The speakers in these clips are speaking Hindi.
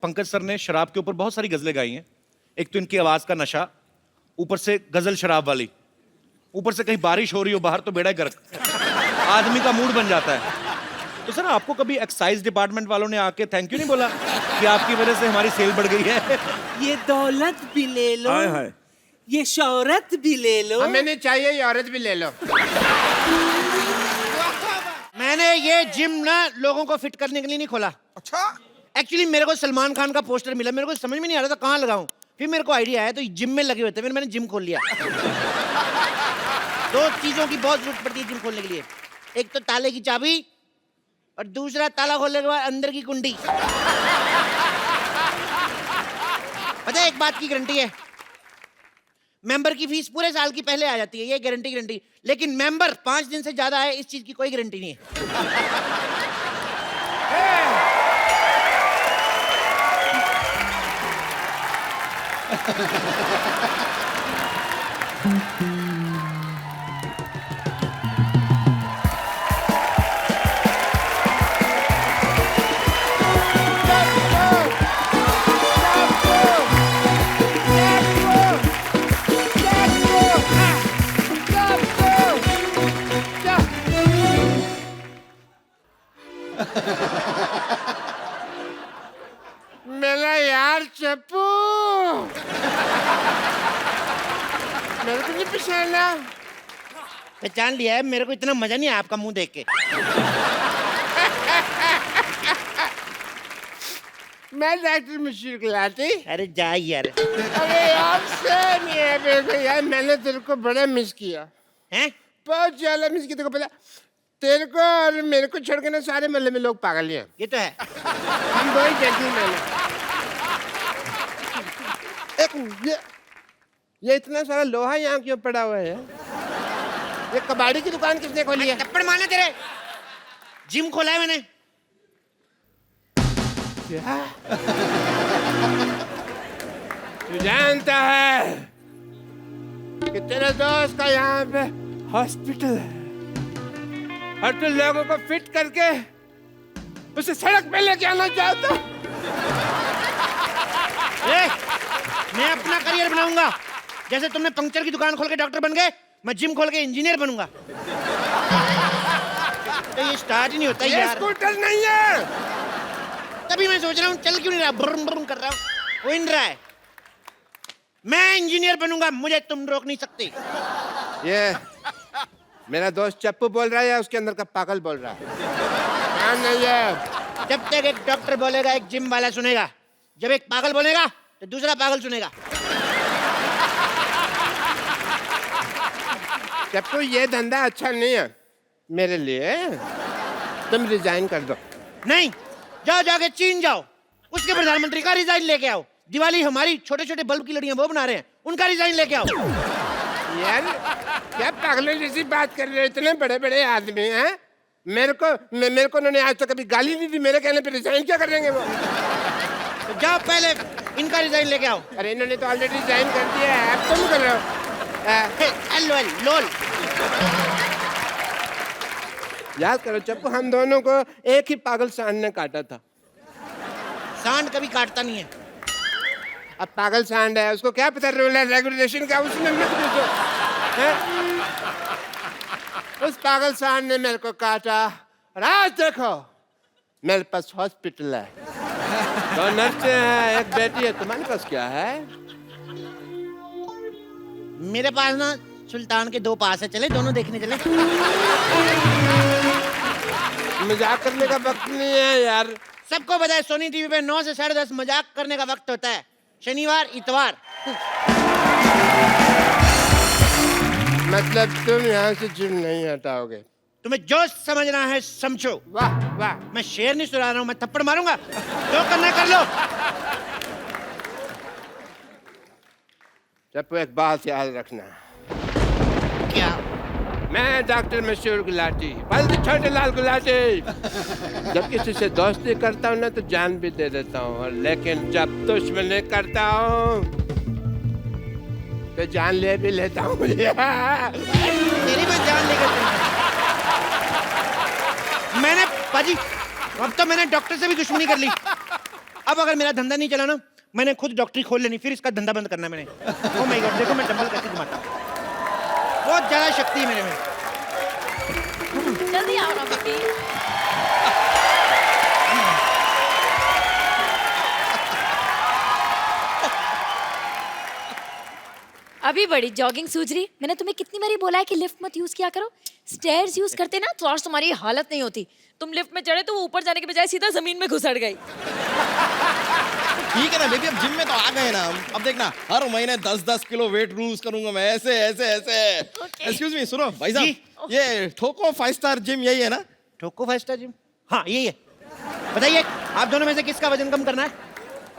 पंकज सर ने शराब के ऊपर बहुत सारी गजलें गाई हैं। एक तो इनकी आवाज का नशा, ऊपर से गजल शराब वाली, ऊपर से कहीं बारिश हो रही हो बाहर तो बेड़ा गर्क, आदमी का मूड बन जाता है। तो सर आपको कभी एक्साइज डिपार्टमेंट वालों ने आके थैंक यू नहीं बोला कि आपकी वजह से हमारी सेल बढ़ गई है? ये दौलत भी ले लो, हाय हाय। ये शौहरत भी ले लो, हमें नहीं चाहिए, ये औरत भी ले लो। मैंने ये जिम ना लोगों को फिट करने के लिए नहीं खोला। अच्छा, एक्चुअली मेरे को सलमान खान का पोस्टर मिला, मेरे को समझ में नहीं आ रहा था कहाँ लगाऊं। फिर मेरे को आइडिया आया तो जिम में लगे हुए थे, फिर मैंने जिम खोल लिया। दो चीजों की बहुत जरूरत पड़ती है जिम खोलने के लिए, एक तो ताले की चाबी और दूसरा ताला खोलने के बाद अंदर की कुंडी। पता है एक बात की गारंटी है, मेंबर की फीस पूरे साल की पहले आ जाती है, ये गारंटी। लेकिन मेंबर 5 दिन से ज्यादा है, इस चीज की कोई गारंटी नहीं है। मेरा यार चप्पू, मेरे को नहीं पहचाना। पहचान लिया है, मेरे को इतना मजा नहीं आया आपका मुंह देख के। मैं डॉक्टर मशहूर गुलाटी। अरे जा यार। अरे यार से नहीं है मेरे को यार, मैंने तेरे को बड़ा मिस किया, हैं? बहुत ज्यादा मिस किया। तेरे को पता, तेरे को और मेरे को छोड़ के ना सारे मोहल्ले में लोग पागल हैं। ये तो है। हम दो ही जेंटलमैन। एक ये इतना सारा लोहा यहाँ क्यों पड़ा हुआ है? ये कबाड़ी की दुकान किसने खोली है? थप्पड़ मारना तेरे, जिम खोला है मैंने। क्या? तू जानता है कि तेरे दोस्त का यहाँ पे हॉस्पिटल है और तू लोगों को फिट करके उसे सड़क पे लेके आना चाहता? मैं अपना करियर बनाऊंगा, जैसे तुमने पंक्चर की दुकान खोल के डॉक्टर बन गए, मैं जिम खोल के इंजीनियर बनूंगा। तो ये स्टार्ट ही नहीं होता ये यार। स्कूटर नहीं है। तभी मैं सोच रहा हूँ चल क्यों नहीं रहा, ब्रुम ब्रुम कर रहा हूँ, हो ही नहीं रहा है। मैं इंजीनियर बनूंगा, मुझे तुम रोक नहीं सकते। ये मेरा दोस्त चप्पू बोल रहा है या उसके अंदर का पागल बोल रहा है? हाँ नहीं है। जब तक एक डॉक्टर बोलेगा एक जिम वाला सुनेगा, जब एक पागल बोलेगा तो दूसरा पागल सुनेगा। चप्पू ये धंधा अच्छा नहीं है मेरे लिए, तुम रिजाइन कर दो। नहीं, जाओ जाके चीन जाओ, उसके प्रधानमंत्री का रिजाइन लेके आओ। दिवाली हमारी छोटे छोटे बल्ब की लड़ियां वो बना रहे हैं, उनका रिजाइन लेके आओ। यार क्या पागलों जैसी बात कर रहे हो? इतने बड़े बड़े आदमी हैं, मेरे को उन्होंने आज तक कभी गाली नहीं दी, मेरे कहने पे रिजाइन क्या करेंगे वो? तो जाओ पहले इनका रिजाइन लेके आओ। अरे इन्होंने तो ऑलरेडी रिजाइन कर दिया है, अब तुम कर रहे हो। लोल। याद करो चप्पू, हम दोनों को एक ही पागल सांड ने काटा था। सांड कभी काटता नहीं है। अब पागल सांड है, उसको क्या पता रूल है रेगुलेशन का, उसने मत पूछो। उस पागल सांड ने मेरे को काटा और आज देखो मेरे पास हॉस्पिटल है, 2 नर्सें हैं, 1 बेटी है। तुम्हारे पास क्या है? मेरे पास ना सुल्तान के 2 पास है, चले दोनों देखने चले। मजाक करने का वक्त नहीं है यार। सबको पता है सोनी टीवी पे 9 से 10:30 मजाक करने का वक्त होता है, शनिवार इतवार। मतलब तुम यहाँ से जिम नहीं हटाओगे? तुम्हें जो समझना है समझो। वाह वाह। मैं शेर नहीं सुना रहा हूँ, मैं थप्पड़ मारूंगा, जो करना है कर लो। चप्पू एक बात याद रखना, क्या? मैं डॉक्टर मशहूर गुलाटी, बल्कि छोटे लाल गुलाटी, जब किसी से दोस्ती करता हूँ ना तो जान भी दे देता हूँ, और लेकिन जब दुश्मनी करता हूँ तो जान ले भी लेता हूँ। तेरी मैं जान लेकर मैंने पाजी, अब तो मैंने डॉक्टर से भी दुश्मनी कर ली। अब अगर मेरा धंधा नहीं चला ना, मैंने खुद डॉक्टरी खोल लेनी, फिर इसका धंधा बंद करना है मैंने। ओह माय गॉड, देखो मैं डंबल कैसे घुमाता हूँ, बहुत ज्यादा शक्ति है मेरे में। जल्दी आओ ना बेटी। अभी बड़ी जॉगिंग सूझ रही। मैंने तुम्हें कितनी बारी बोला है कि लिफ्ट मत यूज किया करो। स्टेयर्स यूज करते ना तो आज तुम्हारी हालत नहीं होती। तुम लिफ्ट में चढ़े तो वो ऊपर जाने के बजाय सीधा जमीन में घुसड़ गई। ठीक है ना बेबी, अब जिम में तो आ गए ना हम। अब देखना हर महीने 10-10 किलो वेट लूज करूंगा मैं, ऐसे ऐसे ऐसे। एक्सक्यूज मी, सुनो भाई साहब, ये ठोको 5 स्टार जिम यही है ना? ठोको 5 स्टार जिम, हाँ यही है। बताइए आप दोनों में से किसका वजन कम करना है?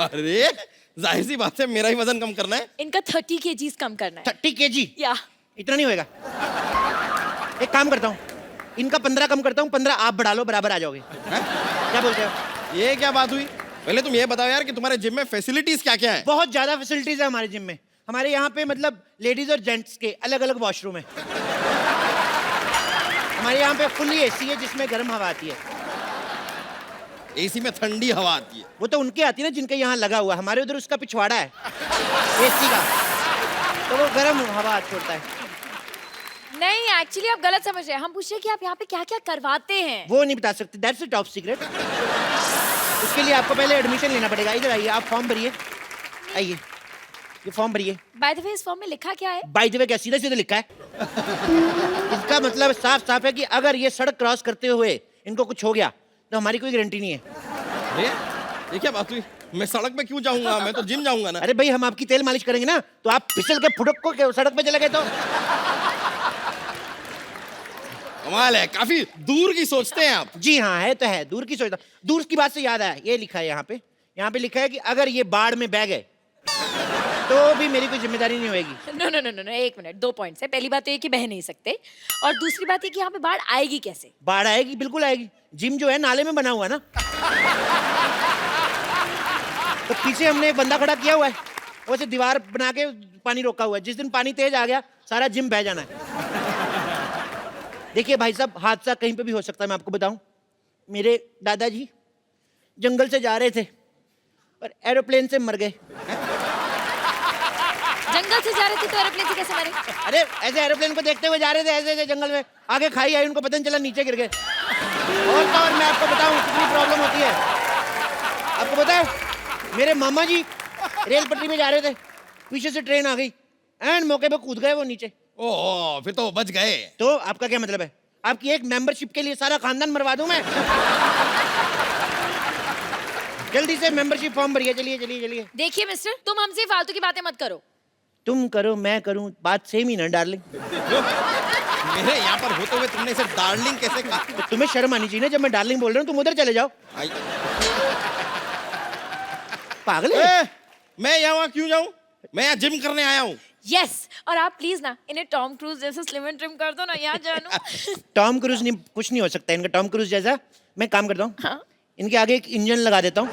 अरे जाहिर सी बात है, मेरा ही वजन कम करना है। इनका 30 kgs कम करना है। 30 kg? या इतना नहीं होएगा। एक काम करता हूँ, इनका 15 कम करता हूँ, 15 आप बढ़ा लो, बराबर आ जाओगे। क्या बोलते हो? ये क्या बात हुई? पहले तुम ये बताओ यार कि तुम्हारे जिम में फैसिलिटीज क्या क्या है? बहुत ज्यादा फैसिलिटीज है हमारे जिम में। हमारे यहाँ पे मतलब लेडीज और जेंट्स के अलग अलग वॉशरूम है। हमारे यहाँ पे फुल्ली एसी है जिसमें गर्म हवा आती है। एसी में ठंडी हवा आती है। वो तो उनके आती है ना जिनके यहाँ लगा हुआ, हमारे उधर उसका पिछवाड़ा है एसी का, तो वो गर्म हवा छोड़ता है। नहीं, एक्चुअली आप गलत समझ रहे हैं। हम पूछ रहे हैं कि आप यहाँ पे क्या क्या करवाते हैं। वो नहीं बता सकते, दैट्स अ टॉप सीक्रेट। उसके लिए आपको पहले एडमिशन लेना पड़ेगा। इधर आइए, आप फॉर्म भरिए, आइए ये फॉर्म भरिए। बाय द वे इस फॉर्म में लिखा क्या है? बाय द वे क्या सीधे सीधे लिखा है? इसका मतलब साफ साफ है कि अगर ये सड़क क्रॉस करते हुए इनको कुछ हो गया तो हमारी कोई गारंटी नहीं है। अरे ये क्या बात हुई? मैं सड़क पे क्यों जाऊंगा, मैं तो जिम जाऊंगा ना। अरे भाई हम आपकी तेल मालिश करेंगे ना, तो आप फिसल के फुटक को सड़क पे चले गए तो? कमाल है, काफी दूर की सोचते हैं आप। जी हाँ, है तो है, दूर की सोचता। दूर की बात से याद आया, ये लिखा है यहाँ पे लिखा है कि अगर ये बाढ़ में बह गए तो भी मेरी कोई जिम्मेदारी नहीं होगी। नो नो नो नो, एक मिनट, 2 पॉइंट्स है। पहली बात तो ये कि बह नहीं सकते, और दूसरी बात ये कि यहाँ पे बाढ़ आएगी कैसे? बाढ़ आएगी, बिल्कुल आएगी। जिम जो है नाले में बना हुआ है ना, तो पीछे हमने एक बंदा खड़ा किया हुआ है, वैसे दीवार बना के पानी रोका हुआ है। जिस दिन पानी तेज आ गया सारा जिम बह जाना है। देखिए भाई साहब, हादसा कहीं पे भी हो सकता है। मैं आपको बताऊं, मेरे दादाजी जंगल से जा रहे थे और एरोप्लेन से मर गए। जंगल से जा रहे थे तो एरोप्लेन से कैसे मरे? अरे ऐसे एरोप्लेन को देखते हुए जा रहे थे, ऐसे ऐसे जंगल में, आगे खाई आई, उनको पता नहीं चला, नीचे गिर गए। और तो और मैं आपको बताऊं कितनी प्रॉब्लम होती है। आपको पता है मेरे मामा जी रेल पटरी में जा रहे थे, पीछे से ट्रेन आ गई, एंड मौके पे कूद गए वो नीचे। ओह, फिर तो बच गए। तो आपका क्या मतलब है? आपकी एक मेंबरशिप के लिए सारा खानदान मरवा दूं मैं? जल्दी से मेंबरशिप फॉर्म भरिए, चलिए चलिए चलिए। देखिए मिस्टर, तुम हमसे फालतू की बातें मत करो। तुम करो मैं करूं, बात सेम ही ना डार्लिंग। मेरे यहाँ पर होते हुए तुमने इसे डार्लिंग कैसे कहा? तो तुम्हें शर्म आनी चाहिए ना, जब मैं डार्लिंग बोल रहा हूँ तुम उधर चले जाओ। पागल है? मैं यहाँ क्यों जाऊँ? मैं यहाँ जिम करने आया हूँ। यस, और आप प्लीज ना इन्हें टॉम क्रूज जैसे स्लिम एंड ट्रिम कर दो ना, यहाँ जानू। टॉम क्रूज नहीं, कुछ नहीं हो सकता इनका टॉम क्रूज जैसा। मैं काम करता हूँ, हाँ? इनके आगे एक इंजन लगा देता हूँ,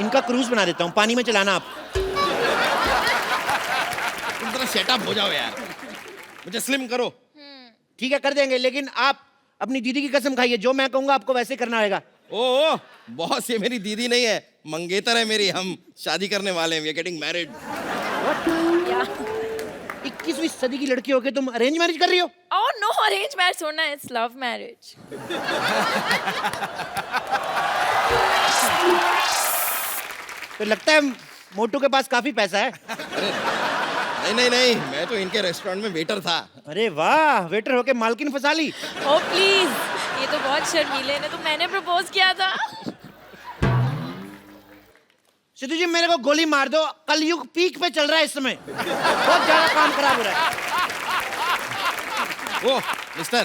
इनका क्रूज बना देता हूँ, पानी में चलाना आप। तुम जरा सेटअप हो जाओ यार, मुझे स्लिम करो। ठीक है कर देंगे, लेकिन आप अपनी दीदी की कसम खाइए, जो मैं कहूँगा आपको वैसे करना होगा। ओह बॉस, ये मेरी दीदी नहीं है, मंगेतर है मेरी। हम शादी करने वाले हैं, वी आर गेटिंग मैरिड। या 21वीं सदी की लड़की होके तुम अरेंज मैरिज कर रही हो? ओह नो, अरेंज मैरिज होना है, इट्स लव मैरिज। तो लगता है मोटू के पास काफी पैसा है। नहीं नहीं नहीं, मैं तो इनके रेस्टोरेंट में वेटर था। अरे वाह, वेटर होके मालकिन फंसा ली। ओह प्लीज, ये तो बहुत शर्मीले ने, तो मैंने प्रपोज किया था। सिद्धू जी मेरे को गोली मार दो, कलयुग पीक पे चल रहा है इस समय, बहुत ज्यादा काम खराब हो रहा है। ओ मिस्टर,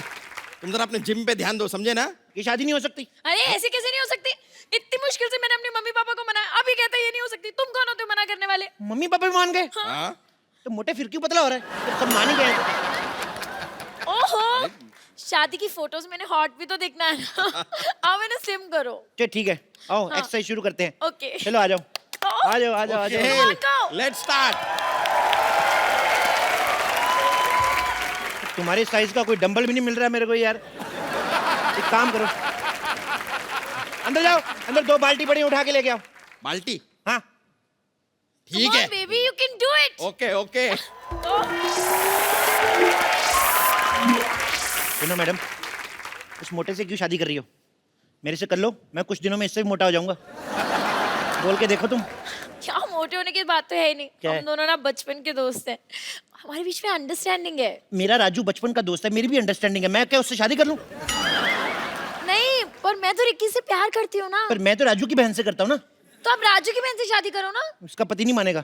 तुम जरा अपने जिम पे ध्यान दो, समझे ना? ये शादी नहीं हो सकती। अरे ऐसे कैसे नहीं हो सकती? इतनी मुश्किल से मैंने अपने मम्मी पापा को मनाया, अभी कहते हैं ये नहीं हो सकती। तुम कौन होते हो मना करने वाले? मम्मी पापा भी मान गए? हाँ? तो मोटे फिर क्यों पतला हो रहा है? तो सब मान ही गए हैं। ओहो, शादी की फोटोज मैंने हॉट भी तो देखना है ना। आओ मैंने स्लिम करो। चलो ठीक है, आओ हाँ। एक्सरसाइज शुरू करते हैं। ओके। चलो आ जाओ, आ जाओ आ जाओ आ जाओ। Come on, go. Let's start. तुम्हारे साइज का कोई डंबल भी नहीं मिल रहा है मेरे को यार। एक काम करो, अंदर जाओ, अंदर 2 बाल्टी पड़ी, उठा के लेके आओ। बाल्टी हाँ ठीक है baby you can do it. Okay okay सुनो मैडम, उस मोटे से क्यों शादी कर रही हो? मेरे से कर लो, मैं कुछ दिनों में इससे भी मोटा हो जाऊंगा। बोल के देखो तुम। क्या मोटे होने की बात तो है ही नहीं। क्या हम है? दोनों ना बचपन के दोस्त हैं, हमारे बीच में अंडरस्टैंडिंग है। मेरा राजू बचपन का दोस्त है, मेरी भी अंडरस्टैंडिंग है। मैं क्या उससे शादी कर लूं? नहीं, पर मैं तो रिक्की से प्यार करती हूँ ना। पर मैं तो राजू की बहन से करता हूँ ना। तो आप राजू की बहन से शादी करो ना। उसका पति नहीं मानेगा।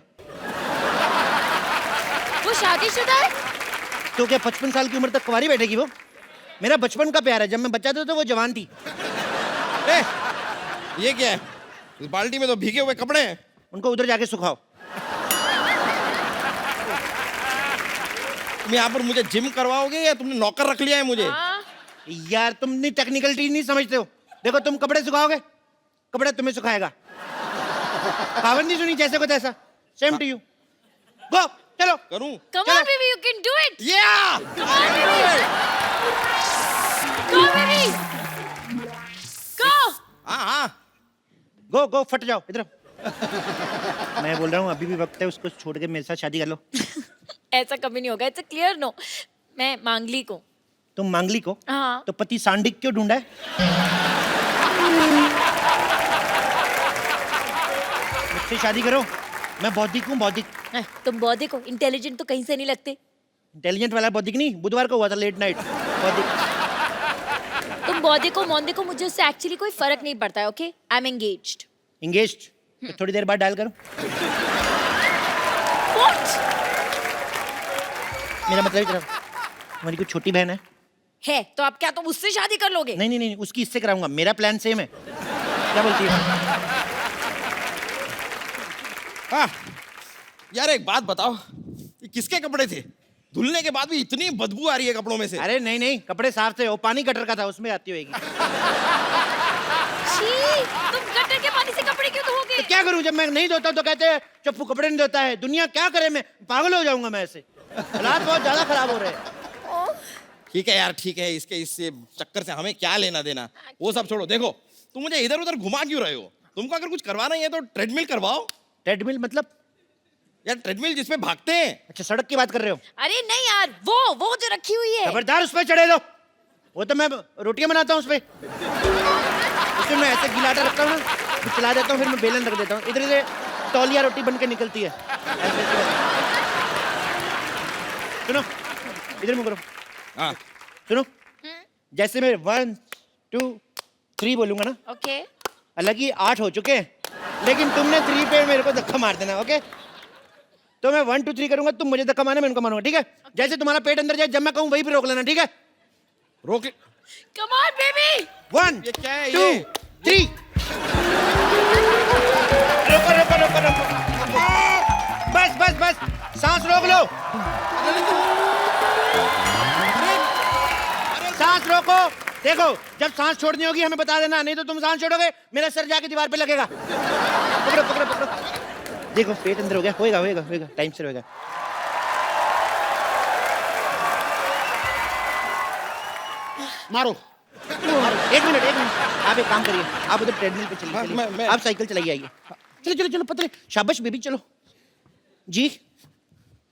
वो शादीशुदा है। तो क्या 55 साल की उम्र तक कुंवारी बैठेगी वो? मेरा बचपन का प्यार है, जब मैं बच्चा था तो वो जवान थी। ए, ये क्या है? इस बाल्टी में तो भीगे हुए कपड़े हैं। उनको उधर जाके सुखाओ। तुम यहाँ पर मुझे जिम करवाओगे या तुमने नौकर रख लिया है मुझे? हाँ। यार तुम नहीं टेक्निकलिटी नहीं समझते हो। देखो तुम कपड़े सुखाओगे, कपड़ा तुम्हें सुखाएगा। कहावत नहीं सुनी, जैसे को तैसा। Same to you. गो चलो। करूं? Come on baby, you can do it. या Come on baby. Go baby. Go. हाँ हाँ गो गो फट जाओ इधर। मैं बोल रहा हूँ अभी भी वक्त है, उसको छोड़ के मेरे साथ शादी कर लो। ऐसा कभी नहीं होगा। It's a clear no. मैं मांगलिक हूँ। तुम मांगलिक हो? हाँ। तो पति सांडिक क्यों ढूंढा है? मुझसे शादी करो, मैं बौद्धिक हूँ, बौद्धिक। तुम बौद्धिक हो, इंटेलिजेंट तो कहीं से नहीं लगते। इंटेलिजेंट वाला बौद्धिक नहीं, बुधवार को हुआ था लेट नाइट बौद्धिक। तुम बौद्धिक हो मौद्धिक हो, मुझे उससे एक्चुअली कोई फर्क नहीं पड़ता है। Okay, I am engaged. Engaged? तो थोड़ी देर बाद डायल करो। What? मेरा मतलब इतना, तुम्हारी कोई छोटी बहन है? तो आप क्या तुम उससे शादी कर लोगे? नहीं नहीं नहीं, उसकी इससे कराऊंगा। मेरा प्लान सेम है। क्या बोलती है? हाँ यार एक बात बताओ, ये किसके कपड़े थे? धुलने के बाद भी इतनी बदबू आ रही है कपड़ों में से। अरे नहीं नहीं, कपड़े साफ थे, वो पानी गटर का था, उसमें आती होगी। छी, तुम गटर के पानी से कपड़े क्यों धोगे? तो क्या करूं, जब मैं नहीं धोता हूं तो कहते हैं चप्पू कपड़े नहीं धोता है। दुनिया क्या करे, मैं पागल हो जाऊंगा मैं ऐसे। हालात बहुत ज्यादा खराब हो रहे हैं। ठीक है यार ठीक है, इसके इससे चक्कर से हमें क्या लेना देना, वो सब छोड़ो। देखो तुम मुझे इधर उधर घुमा क्यों रहे हो? तुमको अगर कुछ करवाना ही है तो ट्रेडमिल करवाओ। ट्रेडमिल मतलब? यार ट्रेडमिल जिसमें भागते हैं। अच्छा सड़क की बात कर रहे हो? अरे नहीं यार, वो जो रखी हुई है। खबरदार उस पर चढ़े दो। वो तो मैं रोटियां बनाता हूँ उस पे। उसमें मैं ऐसे गिलाटा रखता हूँ ना, फिर चला देता हूँ, फिर मैं बेलन रख देता हूँ, इधर से तौलिया रोटी बन के निकलती है। ऐसे ऐसे। सुनो, इधर मुंह करो। हाँ सुनो, जैसे मैं 1 2 3 बोलूंगा ना, ओके। अलग ही 8 हो चुके हैं, लेकिन तुमने 3 पे मेरे को धक्का मार देना। ओके, तो मैं 1 2 3 करूंगा, तुम मुझे धक्का मारना, मैं उनको मारूंगा। ठीक है? जैसे तुम्हारा पेट अंदर जाए, जब मैं कहूँ वहीं पे रोक लेना। ठीक है? रोक। Come on baby. 1 ये क्या है 2 ये? 3। रोको रोको रोको रोको। बस बस बस, सांस रोक लो। सांस रोको। देखो जब सांस छोड़नी होगी हमें बता देना, नहीं तो तुम सांस छोड़ोगे मेरा सर जाके दीवार पे लगेगा। पकड़ो पकड़ो पकड़ो। देखो पेट अंदर हो गया, होएगा होएगा होएगा, टाइम से होएगा। मारो। एक मिनट आप एक काम करिए, आप उधर ट्रेडमिल पे चलिए, चलिए। आप साइकिल चलाइए, आइए। चलो चलो चलो पतले, शाबाश बेबी, चलो जी।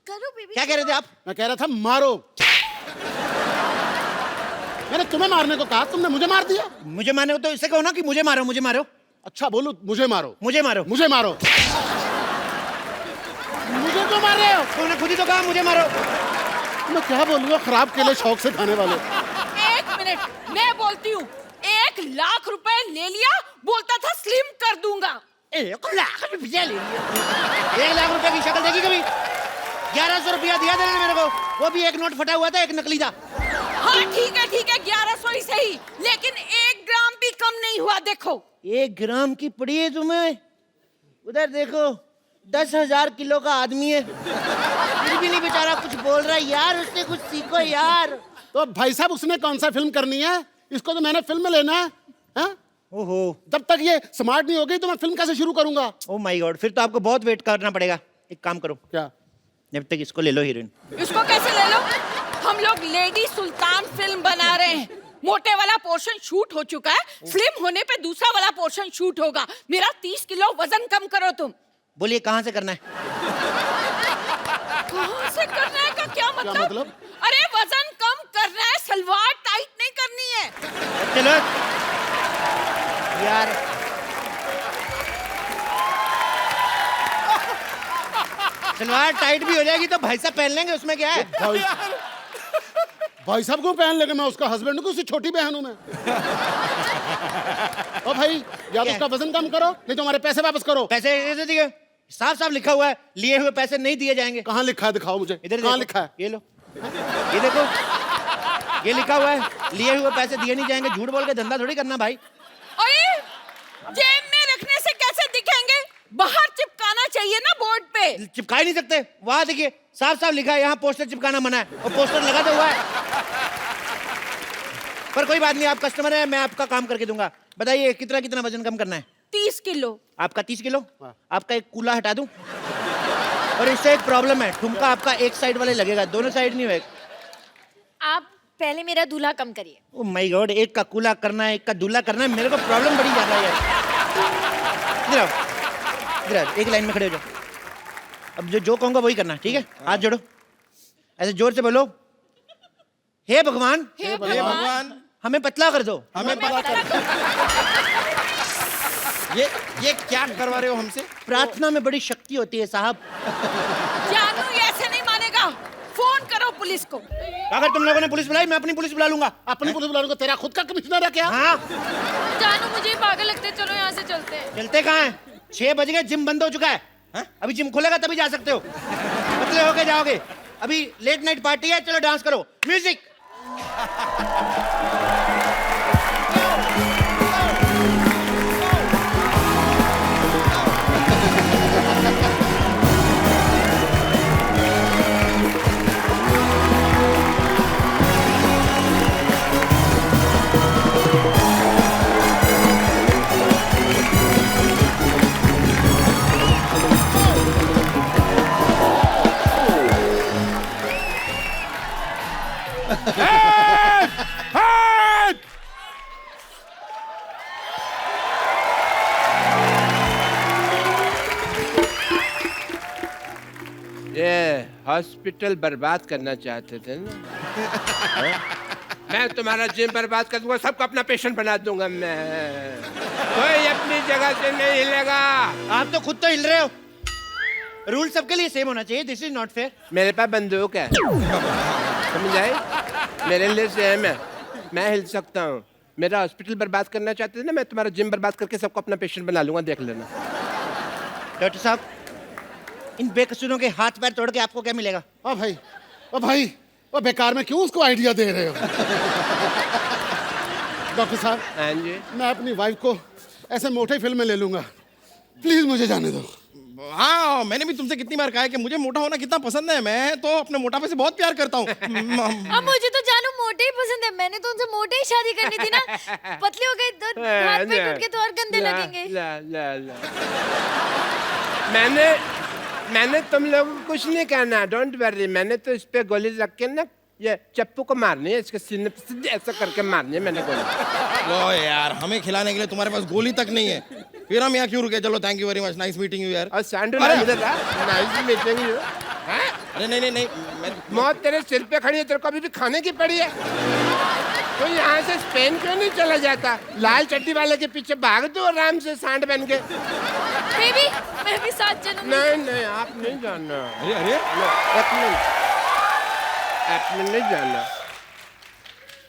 करो बेबी। क्या कह रहे थे आप? मैं कह रहा था मारो। मैंने तुम्हें मारने को कहा, तुमने मुझे मार दिया। मुझे मारने को तो इससे कहो ना कि मुझे मारो, मुझे मारो। अच्छा बोलू, मुझे मारो। मुझे मारो। मुझे मारो। मुझे क्यों मार रहे हो? तुमने खुद ही तो कहा मुझे मारो। मैं क्या बोलूँगा, खराब केले शौक से खाने वाले। एक मिनट, मैं बोलती हूँ। 1 लाख रुपए ले लिया, बोलता था स्लिम कर दूंगा। 1 लाख रुपया ले लिया। 1 लाख रुपया की शक्ल देखी कभी? 1100 रुपया दिया था मेरे को, वो भी एक नोट फटा हुआ था, एक नकली था। हाँ ठीक है 1100 ही सही, लेकिन 1 ग्राम भी कम नहीं हुआ। देखो 1 ग्राम की पड़ी है तुम्हें? उधर देखो 10,000 किलो का आदमी है, फिर भी नहीं बेचारा कुछ बोल रहा है। यार उससे कुछ सीखो यार। तो भाई साहब उसने कौन सा फिल्म करनी है? इसको तो मैंने फिल्म में लेना है, हाँ? ओहो, जब तक ये स्मार्ट नहीं हो गई तो मैं फिल्म कैसे शुरू करूंगा? ओ माय गॉड, फिर तो आपको बहुत वेट करना पड़ेगा। एक काम करो, क्या? जब तक इसको ले लो हीरोइन। इसको कैसे ले लो? हम लोग लेडी सुल्तान फिल्म बना रहे हैं, मोटे वाला पोर्शन शूट हो चुका है, स्लिम होने पे दूसरा वाला पोर्शन शूट होगा। मेरा 30 किलो वजन कम करो तुम। बोलिए कहाँ से करना है? कहाँ से करना है का क्या मतलब? अरे वजन कम करना है, सलवार टाइट नहीं करनी है। चलो यार, सलवार टाइट भी हो जाएगी तो भाई साहब पहन लेंगे, उसमें क्या है? भाई साहब को पहन लेंगे, मैं उसका हस्बैंड हूँ, उसकी छोटी बहन हूँ मैं। ओ भाई, या तो उसका वजन कम करो, नहीं तो हमारे पैसे वापस करो। पैसे इधर दिए, साफ साफ लिखा हुआ है, लिए हुए पैसे नहीं दिए जाएंगे। कहाँ लिखा है, दिखाओ मुझे। इधर कहाँ देखो, लिखा है? ये लो, ये देखो, ये लिखा हुआ है, लिए हुए पैसे दिए नहीं जाएंगे। झूठ बोल के धंधा थोड़ी करना भाई। अरे जेब में रखने से कैसे दिखेंगे? बाहर चिपकाना चाहिए ना बोर्ड पे। चिपका ही नहीं सकते, वहां देखिए साफ साफ लिखा है, यहाँ पोस्टर चिपकाना मना है, और पोस्टर लगा तो हुआ है। पर कोई बात नहीं, आप कस्टमर है, मैं आपका काम करके दूंगा। बताइए कितना कितना वजन कम करना है? 30 किलो। आपका 30 किलो? आपका एक कूला हटा दूं? और इससे एक प्रॉब्लम है, ठुमका आपका एक साइड वाले लगेगा, दोनों साइड नहीं होगा। आप पहले मेरा दूल्हा कम करिए। ओ माय गॉड, एक का कूला करना है, एक का दूल्हा करना है, मेरे को प्रॉब्लम बड़ी ज्यादा है यार। इधर आओ, इधर आओ, एक लाइन में खड़े हो जाओ। अब जो कहूंगा वही करना, ठीक है? हाथ जोड़ो, ऐसे जोर से बोलो, हे भगवान, हे भगवान, हमें पतला कर दो। हमें पता कर। ये क्या करवा रहे हो हमसे? प्रार्थना में बड़ी शक्ति होती है साहब। जानू ये ऐसे नहीं मानेगा, फोन करो पुलिस को। अगर तुम लोगों ने पुलिस बुलाई, मैं अपनी पुलिस बुला लूंगा। अपनी पुलिस बुला लूंगा, तेरा खुद का कमिश्नर है क्या? हाँ, जानू मुझे पागल लगते, चलो यहाँ से चलते हैं। चलते कहाँ हैं? 6 बज गए, जिम बंद हो चुका है। अभी जिम खुलेगा तभी जा सकते हो, पतले होके जाओगे। अभी लेट नाइट पार्टी है, चलो डांस करो, म्यूजिक। ये हॉस्पिटल बर्बाद करना चाहते थे ना? मैं तुम्हारा जिम बर्बाद कर दूंगा, सबको अपना पेशेंट बना दूंगा मैं। कोई अपनी जगह से नहीं हिलेगा। आप तो खुद तो हिल रहे हो। रूल सबके लिए सेम होना चाहिए, दिस इज नॉट फेयर। मेरे पास बंदूक है, समझ आई? मेरे लिए सेम है, मैं हिल सकता हूँ। मेरा हॉस्पिटल बर्बाद करना चाहते थे ना, मैं तुम्हारा जिम बर्बाद करके सबको अपना पेशेंट बना लूंगा, देख लेना। डॉक्टर साहब, इन बेकसूरों के हाथ पैर तोड़ के आपको क्या मिलेगा? ओ भाई, ओ भाई, ओ बेकार में क्यों उसको आइडिया दे रहे हो? डॉक्टर साहब, हाँ जी। मैं अपनी वाइफ को ऐसे मोटे फिल्म में ले लूंगा, प्लीज मुझे जाने दो। हाँ, मैंने भी तुमसे कितनी बार कहा है कि मुझे मोटा होना कितना पसंद है। मैं तो अपने मोटापे से बहुत प्यार करता हूँ। अब मुझे तो जानू मोटे ही पसंद है, मैंने तो उनसे मोटे ही शादी करनी थी ना। पतले हो गए तो हाथ पैर टूट के तो और गंदे लगेंगे। मैंने तुम लोगों को कुछ नहीं कहना, डोंट वरी। मैंने तो इस पे गोली रख के ना, ये चप्पू को मारनी है, इसके सीने पे सीधे ऐसा करके मारनी है मैंने गोली। लो यार, हमें खिलाने के लिए तुम्हारे पास गोली तक नहीं है, फिर हम यहाँ क्यों रुके? चलो, thank you very much, nice meeting you यार। और सैंडल अरे! Nice meeting you. अरे नहीं, मौत तेरे सिर पे खड़ी है, तेरे को अभी भी खाने की पड़ी है। तो यहाँ से स्पेन क्यों नहीं चला जाता? लाल चड्डी वाले के पीछे भाग दो आराम से, सांड बन के। बेबी, मैं भी साथ चलूंगी। नहीं, आप नहीं जाना। अरे आप नहीं जाना।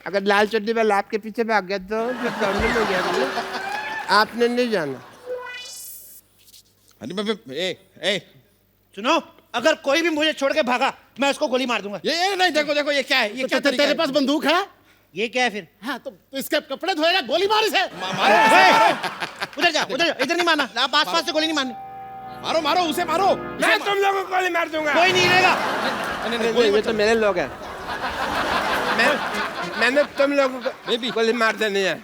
अगर लाल चड्डी वाला आपके पीछे भाग गया तो प्रॉब्लम हो जाएगा। आपने नहीं जाना। ए, सुनो, अगर कोई भी मुझे छोड़ के भागा, मैं उसको गोली मार दूंगा। ये नहीं, देखो ये क्या है? ये क्या तरीका तेरे है? पास बंदूक है? ये क्या है फिर? हाँ, तो इसके कपड़े धोएगा, गोली मार इसे। उधर जा, इधर नहीं मारना। आप आसपास से गोली नहीं मारनी। मारो उसे, मारो। मैं तुम लोगों को गोली मार दूंगा। कोई नहीं रहेगा। नहीं, ये तो मेरे लोग हैं। मैंने तुम लोगों को गोली मार देनी है।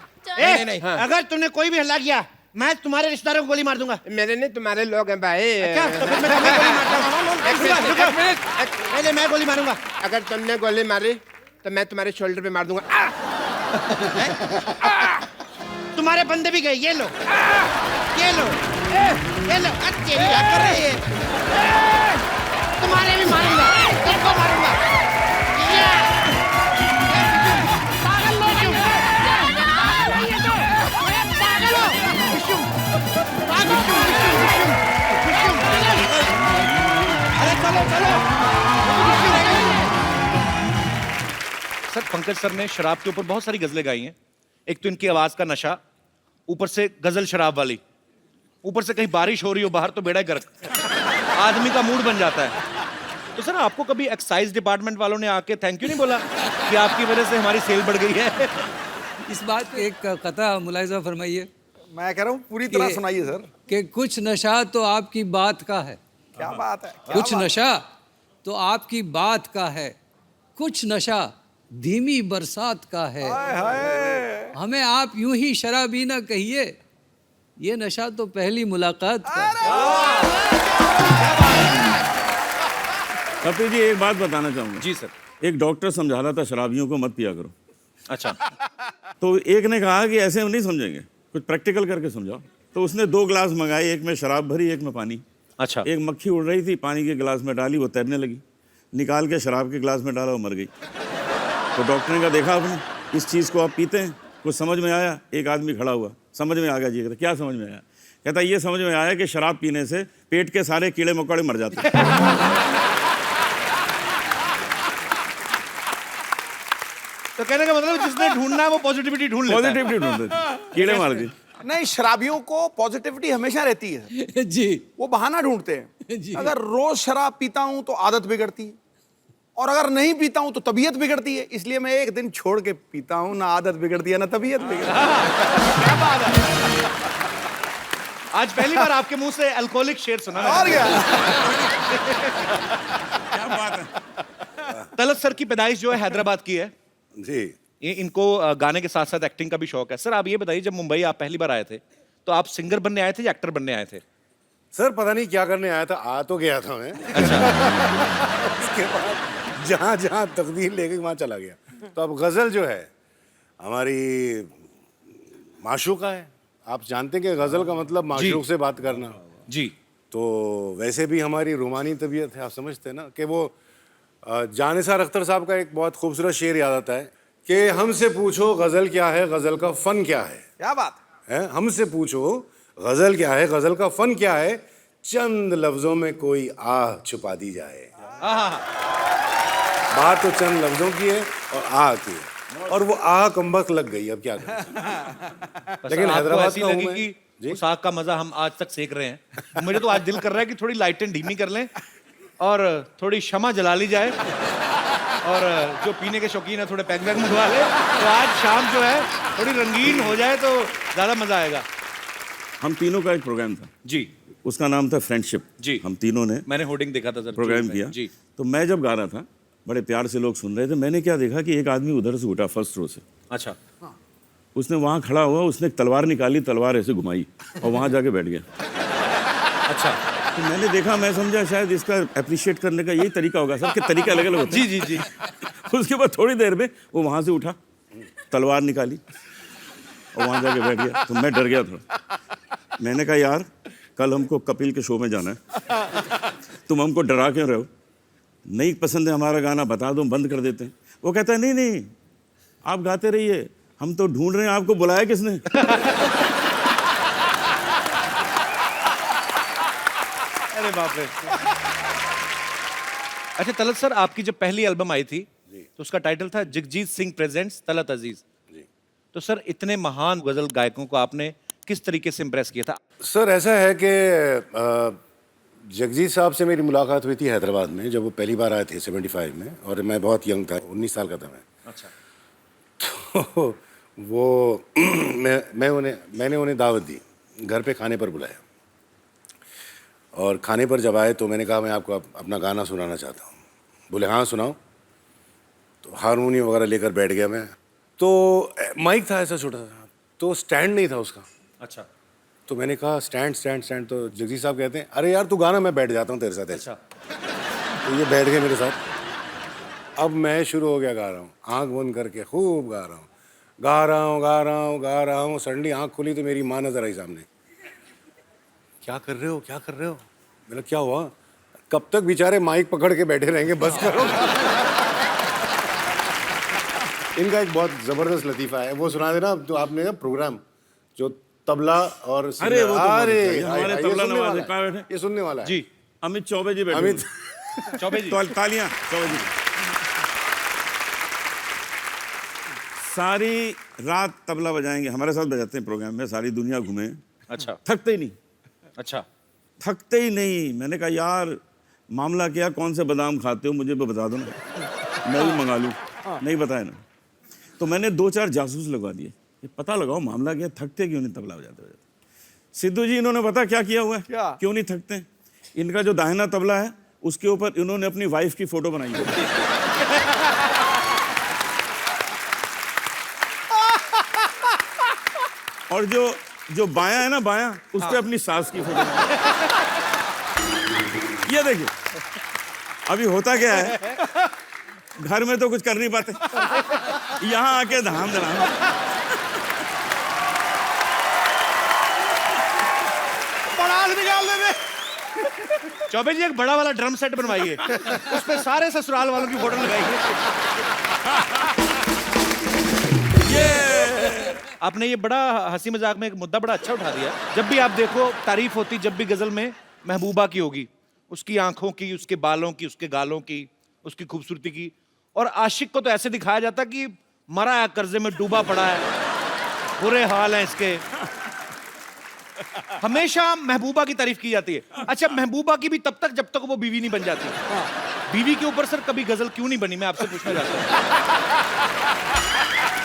नहीं। हाँ। अगर तुमने कोई भी हल्ला किया, मैं तुम्हारे रिश्तेदारों को गोली मार दूंगा। मेरे नहीं, तुम्हारे लोग हैं भाई। अच्छा, तो फिर मैं तुम्हें गोली मारता हूँ। रुको, पहले मैं गोली मारूंगा। अगर तुमने गोली मारी तो मैं तुम्हारे शोल्डर पे मार दूंगा। तुम्हारे बंदे भी गए, ये लो, ये लो, ये लो। अच्छे क्या कर रहे हैं? तुम्हारे भी मारूंगा, तुमको मारूंगा। या! पागल लोग क्यों? पागल हो! विशुम! पागल हो! विशुम! अरे चलो चलो! सर पंकज सर ने शराब के ऊपर बहुत सारी गजलें गाई हैं। एक तो इनकी आवाज का नशा, ऊपर से गजल शराब वाली, ऊपर से कहीं बारिश हो रही हो बाहर तो बेड़ा गर्क, आदमी का मूड बन जाता है। तो सर आपको कभी एक्साइज डिपार्टमेंट वालों ने आके थैंक यू नहीं बोला कि आपकी वजह से हमारी सेल बढ़ गई है? इस बात पे एक कथा मुलाहिजा फरमाइए मैं कह रहा हूँ पूरी तरह सुनाइए सर। कि कुछ नशा तो आपकी बात का है। क्या बात है? कुछ नशा तो आपकी बात का है, कुछ नशा धीमी बरसात का है। हमें आप यूं ही शराबी ना कहिए, ये नशा तो पहली मुलाकात का है। कपिल जी एक बात बताना चाहूंगा। जी सर। एक डॉक्टर समझा रहा था शराबियों को मत पिया करो। अच्छा। तो एक ने कहा कि ऐसे हम नहीं समझेंगे, कुछ प्रैक्टिकल करके समझाओ। तो उसने 2 गिलास मंगाए, एक में शराब भरी, एक में पानी। अच्छा। एक मक्खी उड़ रही थी, पानी के गिलास में डाली, वो तैरने लगी, निकाल के शराब के गिलास में डाला, वो मर गई। तो डॉक्टर ने कहा देखा आपने, इस चीज़ को आप पीते हैं, कुछ समझ में आया? एक आदमी खड़ा हुआ, समझ में आ गया जी। कहता क्या समझ में आया? कहता ये समझ में आया कि शराब पीने से पेट के सारे कीड़े मकोड़े मर जाते हैं। तो कहने का मतलब जिसने ढूंढना है वो पॉजिटिविटी ढूंढ लेता है। पॉजिटिविटी ढूंढते, कीड़े मार दी। नहीं, शराबियों को पॉजिटिविटी हमेशा रहती है जी। वो बहाना ढूंढते हैं। जी। अगर रोज शराब पीता हूं तो आदत बिगड़ती है, और अगर नहीं पीता हूं तो तबीयत बिगड़ती है। इसलिए मैं एक दिन छोड़ के पीता हूं, ना आदत बिगड़ती है ना तबीयत बिगड़ती है। क्या बात है। आज पहली बार आपके मुंह से अल्कोहलिक शेर सुना मैंने। और क्या? क्या बात है। तलत सर की पैदाइश जो है हैदराबाद की है जी। ये इनको गाने के साथ साथ एक्टिंग का भी शौक है। सर आप ये बताइए, जब मुंबई आप पहली बार आए थे तो आप सिंगर बनने आए थे या एक्टर बनने आए थे? सर पता नहीं क्या करने आया था, आ तो गया था मैं। उसके बाद जहाँ जहाँ तकदीर ले गई वहाँ चला गया। तो अब गज़ल जो है हमारी माशूका है। आप जानते हैं कि गज़ल का मतलब माशूक से बात करना जी। तो वैसे भी हमारी रूमानी तबीयत है, आप समझते हैं ना कि वो जानिसार अख्तर साहब का एक बहुत खूबसूरत शेर याद आता है कि हमसे पूछो गज़ल क्या है, गज़ल का फ़न क्या है। क्या बात है? हमसे पूछो गज़ल क्या है, गज़ल का फ़न क्या है, चंद लफ्ज़ों में कोई आह छुपा दी जाए। बात तो चंद लफ्ज़ों की है और आह की है, और वो आह कमबख्त लग गई। अब क्या करें? लेकिन हैदराबाद का हूं मैं। कि उस आग का मजा हम आज तक सेक रहे हैं। मुझे तो आज दिल कर रहा है कि थोड़ी लाइटें धीमी कर लें और थोड़ी शमा जला ली जाए, और जो पीने के शौकीन है थोड़े पैक वैक मंगवा ले, तो आज शाम जो है थोड़ी रंगीन हो जाए तो ज्यादा मजा आएगा। हम तीनों का एक प्रोग्राम था जी। उसका नाम था फ्रेंडशिप जी। हम तीनों ने मैंने होर्डिंग देखा था सर, प्रोग्राम किया जी। तो मैं जब गा रहा था, बड़े प्यार से लोग सुन रहे थे, मैंने क्या देखा कि एक आदमी उधर से उठा फर्स्ट रो से। अच्छा। उसने वहाँ खड़ा हुआ, उसने एक तलवार निकाली, तलवार ऐसे घुमाई और वहाँ जाके बैठ गया। अच्छा। तो मैंने देखा, मैं समझा शायद इसका अप्रिशिएट करने का यही तरीका होगा सर, कि तरीका अलग अलग होता है। जी जी जी। उसके बाद थोड़ी देर में वो वहाँ से उठा, तलवार निकाली और वहाँ जाके बैठ गया। तो मैं डर गया थोड़ा। मैंने कहा यार कल हमको कपिल के शो में जाना है, तुम हमको डरा क्यों रहे हो? नहीं पसंद है हमारा गाना, बता दो, बंद कर देते हैं। वो कहता है नहीं नहीं आप गाते रहिए, हम तो ढूंढ रहे हैं आपको, बुलाया किसने? अरे बाप रे। अच्छा तलत सर, आपकी जब पहली एल्बम आई थी तो उसका टाइटल था जगजीत सिंह प्रेजेंट्स तलत अजीज। तो सर इतने महान गजल गायकों को आपने किस तरीके से इम्प्रेस किया था? सर ऐसा है कि जगजीत साहब से मेरी मुलाकात हुई थी हैदराबाद में, जब वो पहली बार आए थे 75 में, और मैं बहुत यंग था, 19 साल का था मैं। अच्छा। तो वो मैंने उन्हें दावत दी, घर पे खाने पर बुलाया, और खाने पर जब आए तो मैंने कहा मैं आपको अपना गाना सुनाना चाहता हूँ। बोले हाँ सुनाओ। तो हारमोनियम वगैरह लेकर बैठ गया मैं। तो माइक था ऐसा छोटा सा, तो स्टैंड नहीं था उसका। अच्छा। तो मैंने कहा स्टैंड स्टैंड स्टैंड। तो जगजीत साहब कहते हैं अरे यार तू गाना, मैं बैठ जाता हूँ तेरे साथ। अच्छा। तो ये बैठ गए मेरे साथ। अब मैं शुरू हो गया गा रहा हूँ, आँख बंद करके खूब गा रहा हूँ। गा रहा हूँ गा रहा हूँ गा रहा हूँ, सडनली आँख खुली तो मेरी माँ नजर आई सामने। क्या कर रहे हो, क्या कर रहे हो? मैंने क्या हुआ? कब तक बेचारे माइक पकड़ के बैठे रहेंगे, बस करो। इनका एक बहुत जबरदस्त लतीफा है, वो सुना देना। तो आपने प्रोग्राम जो तबला और अरे वो तो अरे हमारे तबला नवाज कहाँ बैठे? ये सुनने वाला है जी। अमित चौबे जी बैठे। अमित चौबे जी। तालियां चौबे जी। सारी रात तबला बजाएंगे, हमारे साथ बजाते हैं प्रोग्राम में, सारी दुनिया घूमे, अच्छा थकते ही नहीं, अच्छा। थकते ही नहीं। मैंने कहा यार मामला क्या, कौन से बादाम खाते हो मुझे भी बता दो ना, मैं भी मंगा लूँ। नहीं बताया ना, तो मैंने 2-4 जासूस लगवा दिए, ये पता लगाओ मामला क्या, थकते क्यों नहीं तबला बजाते बजाते। सिद्धू जी इन्होंने पता क्या किया हुआ है, क्यों नहीं थकते? इनका जो दाहिना तबला है उसके ऊपर इन्होंने अपनी वाइफ की फोटो बनाई है। और जो बायां है ना, बायां, उस पे अपनी सास की फोटो। ये देखिए, अभी होता क्या है, घर में तो कुछ कर नहीं पाते, यहां आके धाम धड़ाम। पड़ास निकाल दे। चौबे जी एक बड़ा वाला ड्रम सेट बनवाइए, उस पे सारे ससुराल वालों की फोटो लगाइए। आपने ये बड़ा हंसी मजाक में एक मुद्दा बड़ा अच्छा उठा दिया। जब भी आप देखो तारीफ होती, जब भी गजल में महबूबा की होगी, उसकी आंखों की, उसके बालों की, उसके गालों की, उसकी खूबसूरती की, और आशिक को तो ऐसे दिखाया जाता कि मरा है, कर्जे में डूबा पड़ा है, बुरे हाल हैं इसके। हमेशा महबूबा की तारीफ की जाती है। अच्छा, महबूबा की भी तब तक जब तक वो बीवी नहीं बन जाती। बीवी के ऊपर सर कभी गजल क्यों नहीं बनी, मैं आपसे पूछना चाहता हूं।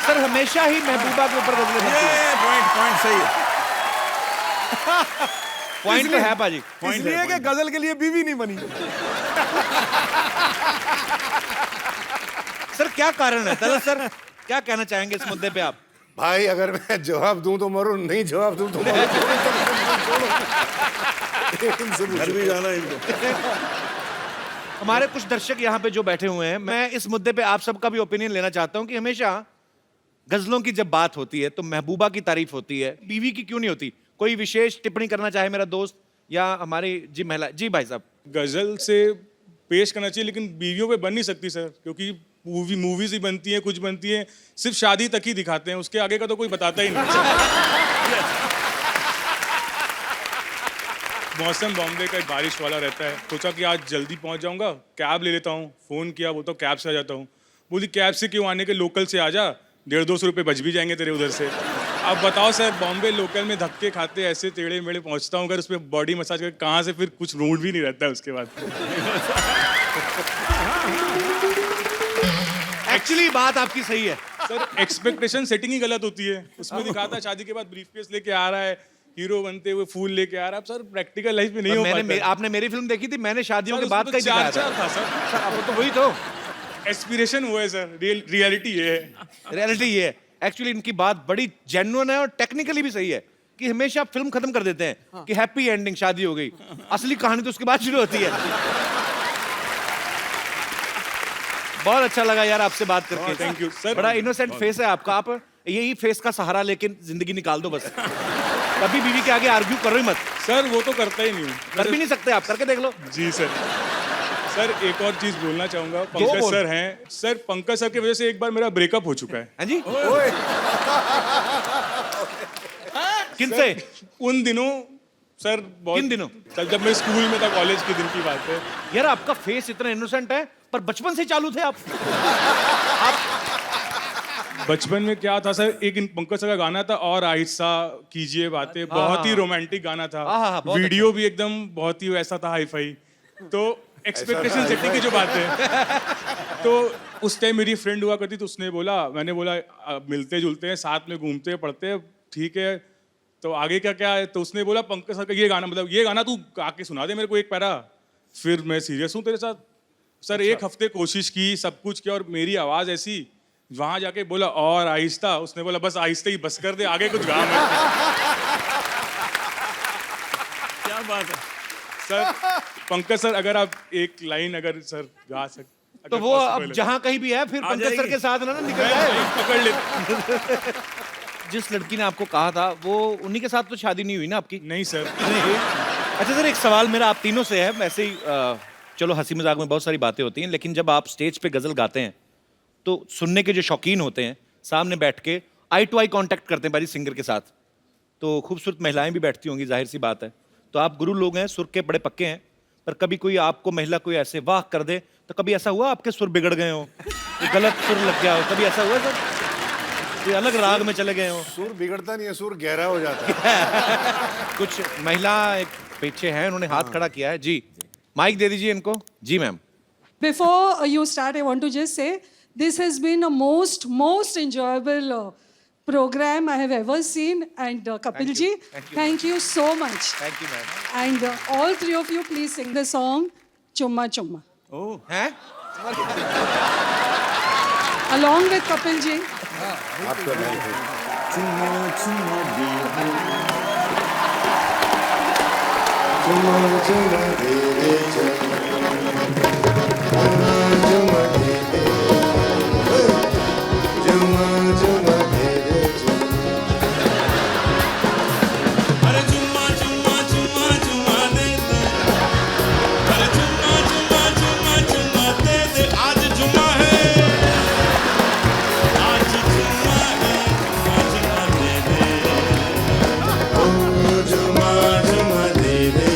सर हमेशा ही महबूबा के ऊपर गजलें बनती हैं। पॉइंट सही है। पॉइंट तो है पाजी, इसलिए कि गजल के लिए बीवी नहीं बनी। सर क्या कारण है? तलत सर क्या कहना चाहेंगे इस मुद्दे पे आप? भाई अगर मैं जवाब दूं तो मरूं, नहीं जवाब दूं तो मरूं। घर भी जाना है इनको। हमारे कुछ दर्शक यहाँ पे जो बैठे हुए हैं, मैं इस मुद्दे पे आप सबका भी ओपिनियन लेना चाहता हूँ कि हमेशा गजलों की जब बात होती है तो महबूबा की तारीफ होती है, बीवी की क्यों नहीं होती? कोई विशेष टिप्पणी करना चाहे मेरा दोस्त या हमारी जी महिला? जी भाई साहब। गजल से पेश करना चाहिए, लेकिन बीवियों पे बन नहीं सकती सर, क्योंकि मूवीज ही बनती हैं, कुछ बनती हैं, सिर्फ शादी तक ही दिखाते हैं, उसके आगे का तो कोई बताता ही नहीं। मौसम बॉम्बे का बारिश वाला रहता है, सोचा कि आज जल्दी पहुंच जाऊंगा, कैब ले लेता हूँ। फ़ोन किया, वो तो कैब से आ जाता हूँ। बोली कैब से क्यों आने के, लोकल से आ जा, 150-200 रुपये बच भी जाएंगे तेरे उधर से। अब बताओ सर, बॉम्बे लोकल में धक्के खाते ऐसे टेढ़े मेढ़े पहुंचता हूँ, अगर उस पर बॉडी मसाज करके कहाँ से फिर कुछ रूट भी नहीं रहता है उसके बाद। एक्चुअली बात आपकी सही है सर, एक्सपेक्टेशन सेटिंग ही गलत होती है। उसमें दिखाता है शादी के बाद ब्रीफकेस लेके आ रहा है, हीरो बनते हुए फूल लेके आ रहा है। सर प्रैक्टिकल लाइफ में नहीं हो पाता। आपने मेरी फिल्म देखी थी, मैंने शादियों के बाद का ही चार दिखाया था सर। अब तो वही तो एस्पिरेशन वो है सर, रियलिटी ये है। रियलिटी ये है। एक्चुअली इनकी बात बड़ी जेन्युइन है और टेक्निकली भी सही है कि हमेशा आप फिल्म खत्म कर देते हैं कि हैप्पी एंडिंग, शादी हो गई। असली कहानी तो उसके बाद शुरू होती है। बहुत अच्छा लगा यार आपसे बात करके। Thank you sir. बड़ा इनोसेंट फेस है आपका, आप यही फेस का सहारा लेके जिंदगी निकाल दो बस। कभी बीवी के आगे आर्ग्यू करो ही मत। सर वो तो करता ही नहीं हूँ। कर भी नहीं सकते आप, करके देख लो। जी सर। सर एक और चीज बोलना चाहूंगा, पंकज सर हैं सर, पंकज सर की वजह से एक बार मेरा ब्रेकअप हो चुका है। हाँ जी? किनसे? उन दिनों सर, बहुत किन दिनों? सर जब मैं स्कूल में था, कॉलेज के दिन की बात है। यार आपका फेस इतना इनोसेंट है, पर बचपन से चालू थे आप। बचपन में क्या था सर, एक पंकज सर का गाना था, और आहिस्ता कीजिए बातें, बहुत ही रोमांटिक गाना था। वीडियो भी एकदम बहुत ही वैसा था, हाई फाई। तो एक्सपेक्टेशन सेटिंग की जो बात है, तो उस टाइम मेरी फ्रेंड हुआ करती, तो उसने बोला, मैंने बोला मिलते जुलते हैं, साथ में घूमते हैं, पढ़ते हैं, ठीक है, तो आगे का क्या है? तो उसने बोला पंकज सर का ये गाना, मतलब ये गाना तू गा के सुना दे मेरे को एक पैरा। फिर मैं सीरियस हूँ तेरे साथ सर। एक हफ्ते कोशिश की, सब कुछ किया, और मेरी आवाज़ ऐसी, वहां जाके बोला और आहिस्ता, उसने बोला बस आहिस्ता ही बस कर दे, आगे कुछ गा मत। क्या बात है सर। पंकज सर अगर आप एक लाइन अगर सर गा सकते। तो वो अब जहां कहीं भी है फिर पंकज सर के साथ ना निकल जाए, पकड़ ले। जिस लड़की ने आपको कहा था वो उन्हीं के साथ तो शादी नहीं हुई ना आपकी? नहीं सर। अच्छा सर, एक सवाल मेरा आप तीनों से है। वैसे ही चलो हंसी मजाक में बहुत सारी बातें होती हैं, लेकिन जब आप स्टेज पे गजल गाते हैं तो सुनने के जो शौकीन होते हैं सामने बैठ के आई टू आई कांटेक्ट करते हैं बारी सिंगर के साथ, तो खूबसूरत महिलाएं भी बैठती होंगी, जाहिर सी बात है। तो आप गुरु लोग हैं, सुर के बड़े पक्के हैं, पर कभी कोई आपको महिला कोई ऐसे वाह कर दे तो कभी ऐसा हुआ आपके सुर बिगड़ गए हो, गलत सुर लग गया हो, कभी ऐसा हुआ सर? कोई अलग राग में चले गए हो? सुर बिगड़ता नहीं है, सुर गहरा हो जाता है। कुछ महिला एक पीछे है, उन्होंने हाथ खड़ा किया है जी। माइक दे दीजिए इनको। जी ma'am. Before you start, I want to just say this has been a most enjoyable program I have ever seen. And Kapil ji, thank you so much. Thank you ma'am. And all three of you, please sing the song Chumma Chumma. Oh, हैं? Along with Kapil ji. आपका मैं चुम्मा चुम्मा दे दे, चुम्मा चुम्मा दे दे, चुम्मा चुम्मा दे दे, चुम्मा चुम्मा दे दे, अरे चुम्मा चुम्मा चुम्मा चुम्मा दे दे, अरे चुम्मा चुम्मा चुम्मा चुम्मा दे दे, आज जुम्मा है, आज जुम्मा है, चुम्मा चुम्मा दे दे, ओ चुम्मा चुम्मा दे दे,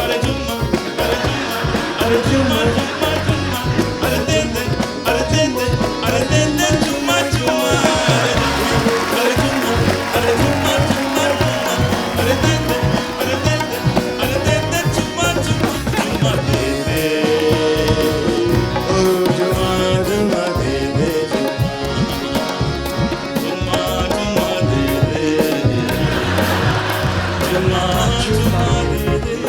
अरे जुम्मा अरे जुम्मा जुम्मा जुम्मा, अरे दे दे, अरे दे दे, अरे दे दे जुम्मा जुम्मा, अरे जुम्मा अरे जुम्मा जुम्मा जुम्मा, अरे दे दे, अरे दे दे, अरे दे दे जुम्मा जुम्मा, जुम्मा दे दे, ओ चुम्मा चुम्मा दे दे, जुम्मा जुम्मा दे दे, जुम्मा जुम्मा दे दे।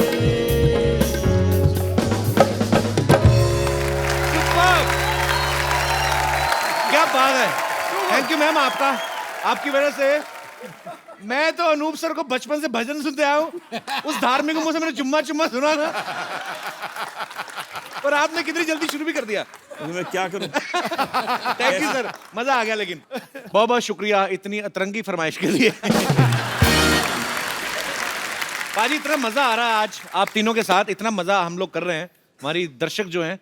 क्या बात है। थैंक यू मैम, आपका आपकी वजह से मैं तो अनूप सर को बचपन से भजन सुनते आया हूँ, उस धार्मिक मुंह से मैंने चुम्मा चुम्मा सुना था और आपने कितनी जल्दी शुरू भी कर दिया। तो मैं क्या करूं? थैंक यू सर, मजा आ गया। लेकिन बहुत बहुत शुक्रिया इतनी अतरंगी फरमाइश के लिए। पाजी इतना मजा आ रहा है आज आप तीनों के साथ, इतना मजा हम लोग कर रहे हैं, हमारी दर्शक जो हैं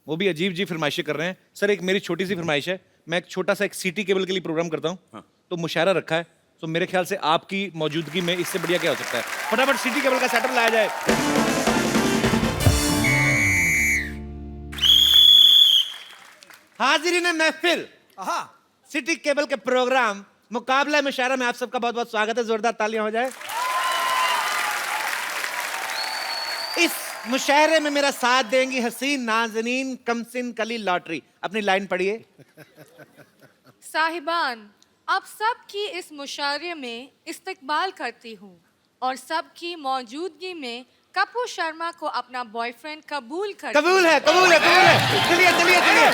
वो भी अजीब अजीब फरमाइशें कर रहे हैं। सर एक मेरी छोटी सी फरमाइश है, मैं एक छोटा सा एक सिटी केबल के लिए प्रोग्राम करता हूँ, तो मुशायरा रखा है, तो मेरे ख्याल से आपकी मौजूदगी में इससे बढ़िया क्या हो सकता है। फटाफट सिटी केबल का सेटअप लाया जाए। हाजिरीन महफिल, सिटी केबल के प्रोग्राम मुकाबला मुशायरा में आप सबका बहुत बहुत स्वागत है। जोरदार तालियां हो जाए। इस मुशायरे में मेरा साथ देंगी हसीन नाज़नीन कमसिन कली लॉटरी। अपनी लाइन पढ़िए। साहिबान, आप सबकी इस मुशायरे में इस्तकबाल करती हूँ और सबकी मौजूदगी में कपूर शर्मा को अपना बॉयफ्रेंड कबूल कर। कबूल है, कबूल है, कबूल है। चलिए चलिए चलिए।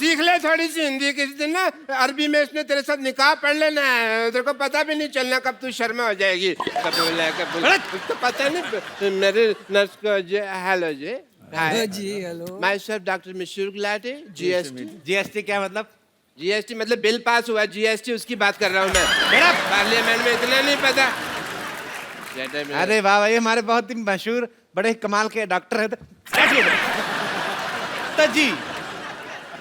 सीख ले थोड़ी सी हिंदी, किसी दिन ना अरबी में इसने तेरे साथ निकाह पढ़ लेना है, तेरे को पता भी नहीं चलना कब तू शर्मा हो जाएगी। कबूल है, कबूल। तो पता नहीं मेरे नर्स को हेलो जी। जी hello. Myself doctor Mashoor Gulati, GST. GST क्या मतलब? जीएसटी मतलब बिल पास हुआ, जीएसटी उसकी बात कर रहा हूँ मैं। मेरा पार्लियामेंट में इतना नहीं पता। अरे वाह, ये हमारे बहुत ही मशहूर बड़े कमाल के डॉक्टर हैं। तो जी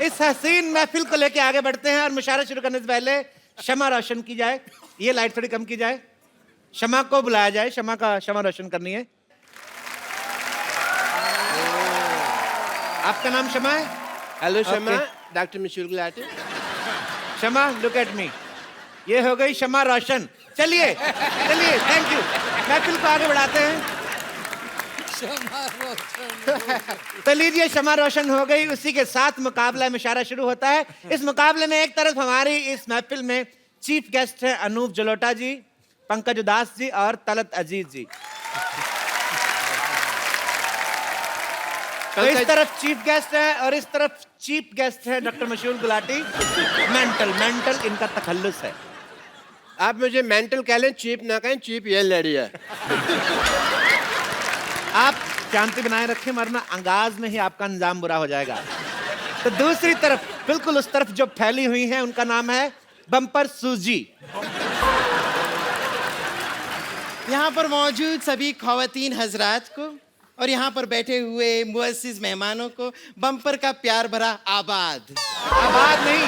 इस हसीन महफिल को लेके आगे बढ़ते हैं और मुशायरा शुरू करने से पहले शमा रोशन की जाए। ये लाइट थोड़ी कम की जाए, शमा को बुलाया जाए, शमा का शमा रोशन करनी है। आपका नाम शमा है? Hello Shama, doctor Mashoor Gulati. Shama look at me, ये हो गई शमा रोशन। चलिए चलिए, थैंक यू। महफिल को आगे बढ़ाते हैं। तो लीजिए शमा रोशन हो गई, उसी के साथ मुकाबला मुशायरा शुरू होता है। इस मुकाबले में एक तरफ हमारी इस महफिल में चीफ गेस्ट हैं अनूप जलोटा जी, पंकज उदास जी और तलत अजीज जी। तो इस तरफ चीफ गेस्ट है और इस तरफ चीफ गेस्ट है डॉक्टर मशहूर गुलाटी। मेंटल इनका तखल्लुस है। आप मुझे मेंटल कह लें, चीप ना कहें, चीप ये लड़ी है। आप शांति बनाए रखें, वरना अंगाज में ही आपका अंजाम बुरा हो जाएगा। तो दूसरी तरफ, बिल्कुल उस तरफ जो फैली हुई है, उनका नाम है बम्पर सूजी। यहाँ पर मौजूद सभी ख़वातीन हजरात को और यहाँ पर बैठे हुए मुअस्सिस मेहमानों को बम्पर का प्यार भरा आबाद। आबाद नहीं,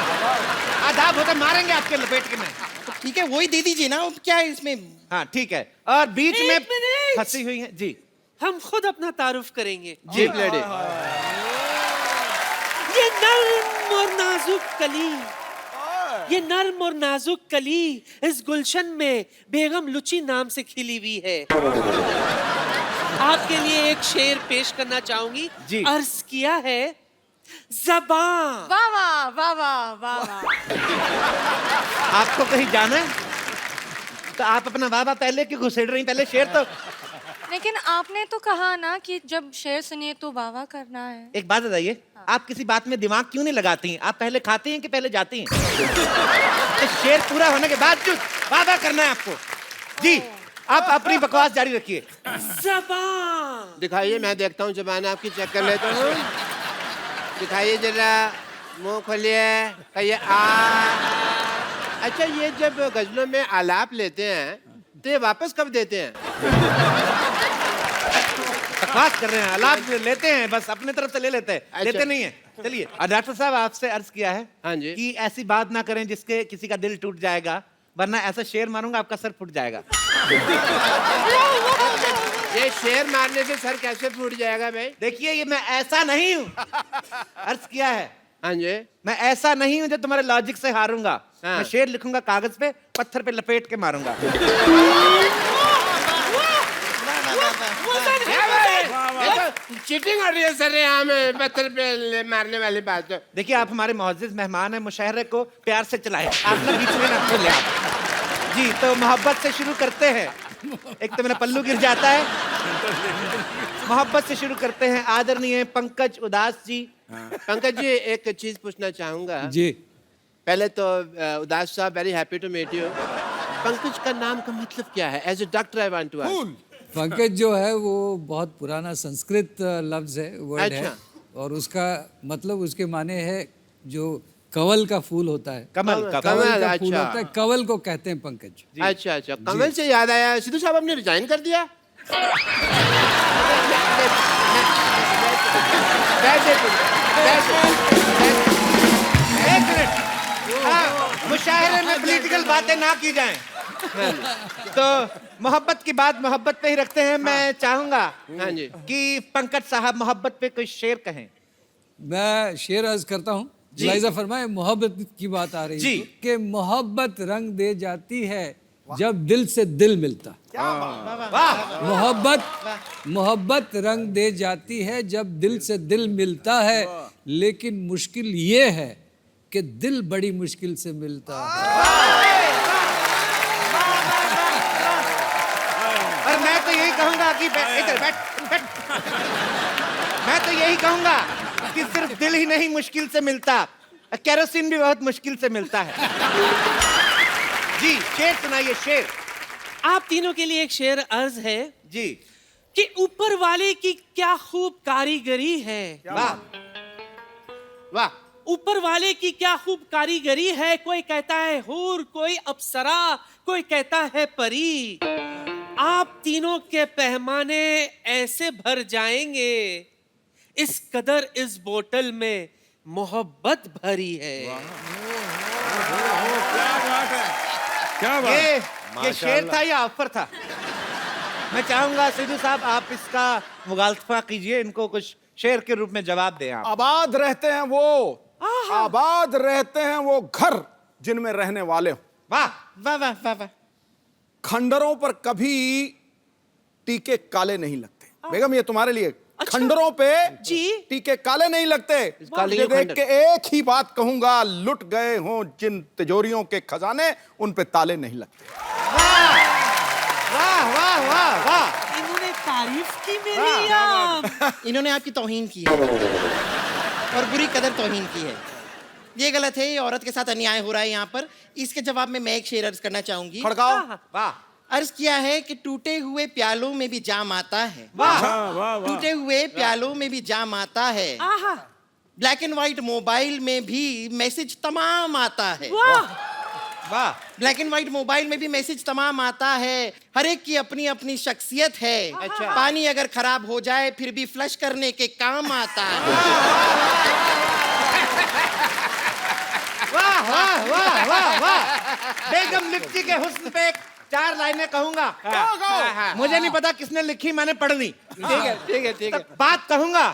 आदाब होता, मारेंगे आपके लपेट के में। तो ठीक है, वही दे दीजिए ना, क्या है इसमें। हाँ ठीक है, और बीच में एक मिनट। फंसी हुई है जी। हम खुद अपना तारुफ करेंगे। जी लड़े। ये नर्म और नाजुक कली, ये नर्म और नाजुक कली इस गुलशन में बेगम लुची नाम से खिली हुई है। आपके लिए एक शेर पेश करना चाहूंगी। जी। अर्ज किया है, ज़बान। वाह वाह वाह वाह वाह वाह। आपको कहीं जाना है तो आप अपना वाह पहले क्यों घुसेड़ रही, पहले शेर तो। लेकिन आपने तो कहा ना कि जब शेर सुनिए तो वाह वाह करना है। एक बात बताइए, आप किसी बात में दिमाग क्यों नहीं लगाती हैं? आप पहले खाती हैं कि पहले जाती हैं? तो शेर पूरा होने के बाद जो वाह करना है आपको। जी, आप अपनी बकवास जारी रखिए। ज़बान। दिखाइए, मैं देखता हूँ ज़बान आपकी, चेक कर लेता हूँ। दिखाइए जरा, मुंह खोलिए, कहिए आ। अच्छा, ये जब गजलों में आलाप लेते हैं तो ये वापस कब देते हैं? बकवास कर रहे हैं, आलाप लेते हैं, बस अपने तरफ से ले लेते हैं। अच्छा। लेते नहीं है। चलिए, और डॉक्टर साहब आपसे अर्ज किया है हाँ जी। कि ऐसी बात ना करें जिसके किसी का दिल टूट जाएगा, वरना ऐसा शेर मारूंगा आपका सर फूट जाएगा। ये शेर मारने से सर कैसे फूट जाएगा भाई? देखिए, ये मैं ऐसा नहीं हूँ। अर्ज किया है, हाँ जी, मैं ऐसा नहीं हूँ जो तुम्हारे लॉजिक से हारूंगा। हाँ। मैं शेर लिखूंगा कागज पे, पत्थर पे लपेट के मारूंगा। चीटिंग हो रही है सर, यहाँ में पत्थर पे मारने वाली बात। देखिए, आप हमारे मुअज़्ज़िज़ मेहमान हैं, मुशायरे को प्यार से चलाएं। आप ना बीच में ना खोले आप। जी, तो मोहब्बत से शुरू करते हैं। एक तो मेरा पल्लू गिर जाता है। मोहब्बत से शुरू करते हैं। आदरणीय पंकज उदास जी। पंकज जी, एक चीज पूछना चाहूंगा। जी। पहले तो उदास साहब, very happy to meet you. Pankaj का नाम का मतलब क्या है? As a doctor I want to ask. Pankaj जो है वो बहुत पुराना संस्कृत लफ्ज है, वर्ड है, और उसका मतलब, उसके माने है जो कवल का फूल होता है। कमल का कमल, फूल अच्छा। होता है, कवल को कहते हैं पंकज। अच्छा अच्छा, कमल से याद आया, सिद्धू साहब आपने रिजाइन कर दिया? एक मिनट, मुशायरे में पॉलिटिकल बातें ना की जाएं। तो मोहब्बत की बात मोहब्बत पे ही रखते हैं। मैं चाहूंगा हाँ जी कि पंकज साहब मोहब्बत पे कोई शेर कहें। मैं शेर अर्ज करता हूँ। लाइजा फरमाए, मोहब्बत की बात आ रही जी। है कि मोहब्बत रंग दे जाती है जब दिल से दिल मिलता। मोहब्बत रंग दे जाती है जब दिल से दिल मिलता है, लेकिन मुश्किल ये है कि दिल बड़ी मुश्किल से मिलता है। और मैं तो यही कहूंगा कि इधर बैठ। मैं तो यही कहूंगा कि सिर्फ दिल ही नहीं मुश्किल से मिलता, केरोसिन भी बहुत मुश्किल से मिलता है। जी, शेर सुनाइए, शेर। आप तीनों के लिए एक शेर अर्ज है जी, कि ऊपर वाले की क्या खूब कारीगरी है। वाह वाह। ऊपर वाले की क्या खूब कारीगरी है, कोई कहता है हूर, कोई अप्सरा, कोई कहता है परी। आप तीनों के पैमाने ऐसे भर जाएंगे, इस कदर इस बोतल में मोहब्बत भरी है। क्या ये शेर था या ऑफर था? मैं चाहूंगा सिद्धू साहब आप इसका मुगालफा कीजिए, इनको कुछ शेर के रूप में जवाब दें आप। आबाद रहते हैं वो, आबाद रहते हैं वो घर जिनमें रहने वाले हो। वाह वाह वाह वाह वाह। खंडरों पर कभी टीके काले नहीं लगते। बेगम, ये तुम्हारे लिए। खंडरों पे जी टीके काले नहीं लगते। ये देख के एक ही बात कहूंगा, लुट गए हों जिन तिजोरियों के खजाने, उन पे ताले नहीं लगते। वाह वाह वाह वाह। इन्होंने तारीफ की मेरी। इन्होंने आपकी तौहीन की है और बुरी कदर तौहीन की है। ये गलत है, ये औरत के साथ अन्याय हो रहा है यहाँ पर। इसके जवाब में मैं एक शेर अर्ज करना चाहूंगी। खड़काओ। वाह। अर्ज किया है कि टूटे हुए प्यालों में भी जाम आता है। वाह वाह वाह। टूटे हुए प्यालों में भी जाम आता है। ब्लैक एंड व्हाइट मोबाइल में भी मैसेज तमाम आता है। वाह। ब्लैक एंड व्हाइट मोबाइल में भी मैसेज तमाम आता है। हर एक की अपनी अपनी शख्सियत है। अच्छा। पानी अगर खराब हो जाए फिर भी फ्लश करने के काम आता है। वाह वाह वाह वाह वाह। बेगम लिप्टी के हुस्न पे 4 लाइनें कहूंगा। मुझे नहीं पता किसने लिखी, मैंने पढ़ ली। ठीक है। बात कहूंगा।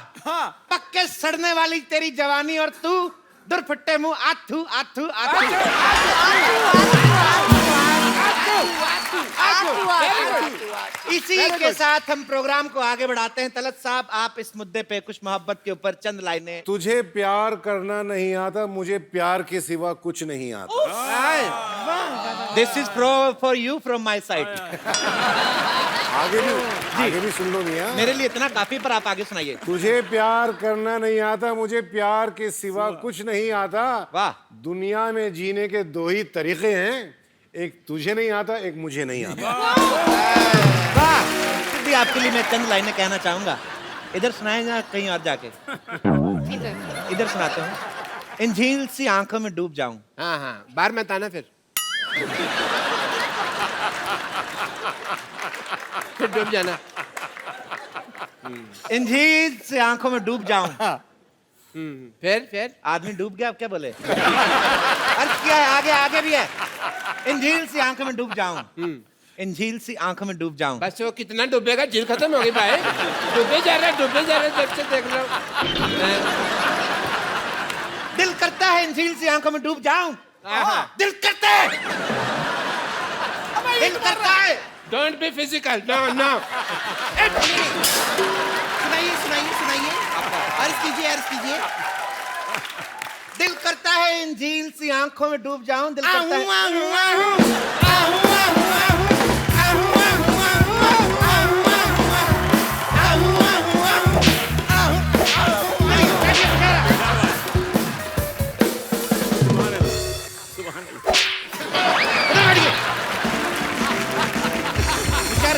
पक्के सड़ने वाली तेरी जवानी और तू दुरफट्टे मुंह आथू आथू आथू। इसी के साथ हम प्रोग्राम को आगे बढ़ाते हैं। तलत साहब, आप इस मुद्दे पे कुछ मोहब्बत के ऊपर चंद लाइनें। तुझे प्यार करना नहीं आता, मुझे प्यार के सिवा कुछ नहीं आता। This is for you from my side. आगे भी सुन लो मियां। मेरे लिए इतना काफी, पर आप आगे सुनाइए। तुझे प्यार करना नहीं आता, मुझे प्यार के सिवा कुछ नहीं आता। वाह। दुनिया में जीने के 2 ही तरीके हैं, एक तुझे नहीं आता, एक मुझे नहीं आता। वाह। फिर भी आपके लिए मैं चंद लाइनें कहना चाहूंगा। इधर सुनाएगा कहीं और जाके? इधर सुनाते हूँ। इन झील सी आंखों में डूब जाऊं। हाँ, बाहर मत आना फिर डूब जाना। इन झील से आंखों में डूब जाऊं। फिर आदमी डूब गया, आप क्या बोले? अर्थ क्या है? आगे भी है। इन झील सी आंखों में डूब जाऊं। इन झील सी आंखों में डूब जाऊं। बस वो कितना डूबेगा, झील खत्म होगी भाई। डूबे जा रहे जब से देख लो। दिल करता है इन झील सी आंखों में डूब जाऊं। दिल करता है। दिल करता है। Don't be physical. नो। सुनाइए। अर्ज कीजिए। दिल करता है इन झील सी आंखों में डूब जाऊं। दिल करता है।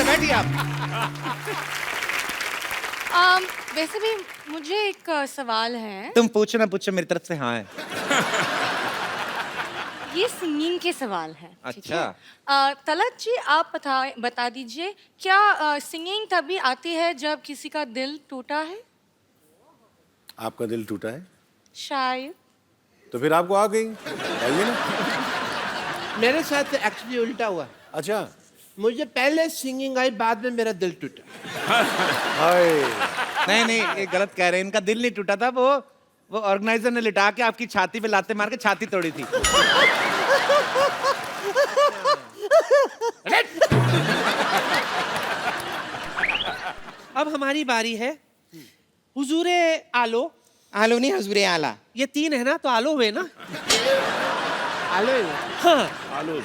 बैठिए आप। वैसे भी मुझे एक सवाल है। तुम पूछो ना पूछो, मेरी तरफ से हाँ है। ये सिंगिंग के सवाल है। अच्छा। तलत जी, आप बता दीजिए, क्या सिंगिंग तभी आती है जब किसी का दिल टूटा है? आपका दिल टूटा है? शायद। तो फिर आपको आ गई, आइए ना। मेरे साथ एक्चुअली उल्टा हुआ। अच्छा। मुझे पहले सिंगिंग आई, बाद में मेरा दिल टूटा। नहीं, ये गलत कह रहे हैं। इनका दिल नहीं टूटा था, वो ऑर्गेनाइजर ने लिटा के आपकी छाती पे लाते मार के छाती तोड़ी थी। अब हमारी बारी है। हुजूरे आलो। आलो नहीं, हुजूरे आला। ये 3 है ना, तो आलो हुए ना। आलो। हाँ। आलो।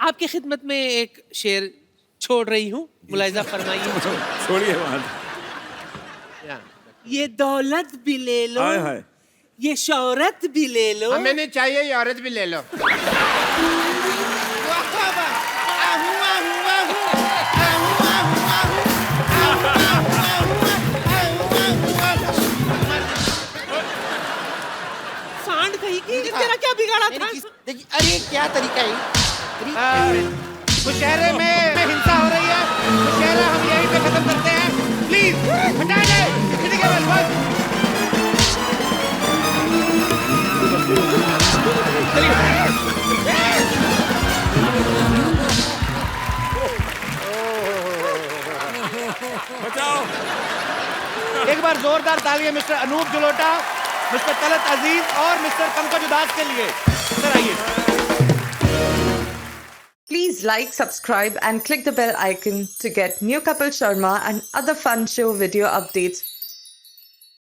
आपकी खिदमत में एक शेर छोड़ रही हूँ, मुलाहिजा फरमाइए। छोड़िए वहां। ये दौलत भी ले लो, हाय। ये शौहरत भी ले लो। हमें नहीं चाहिए, ये औरत भी ले लो। सांड कहीं की, तेरा क्या बिगाड़ा था? अरे क्या तरीका है? मुशहरे में हिंसा हो रही है। मुशहरा हम यहीं पे खत्म करते हैं। प्लीज हटा दे। किसी के बस बचाओ। एक बार जोरदार तालियां मिस्टर अनूप जलोटा, मिस्टर तलत अजीज और मिस्टर पंकज उदास के लिए। सर आइए। Please like, subscribe and click the bell icon to get new Kapil Sharma and other fun show video updates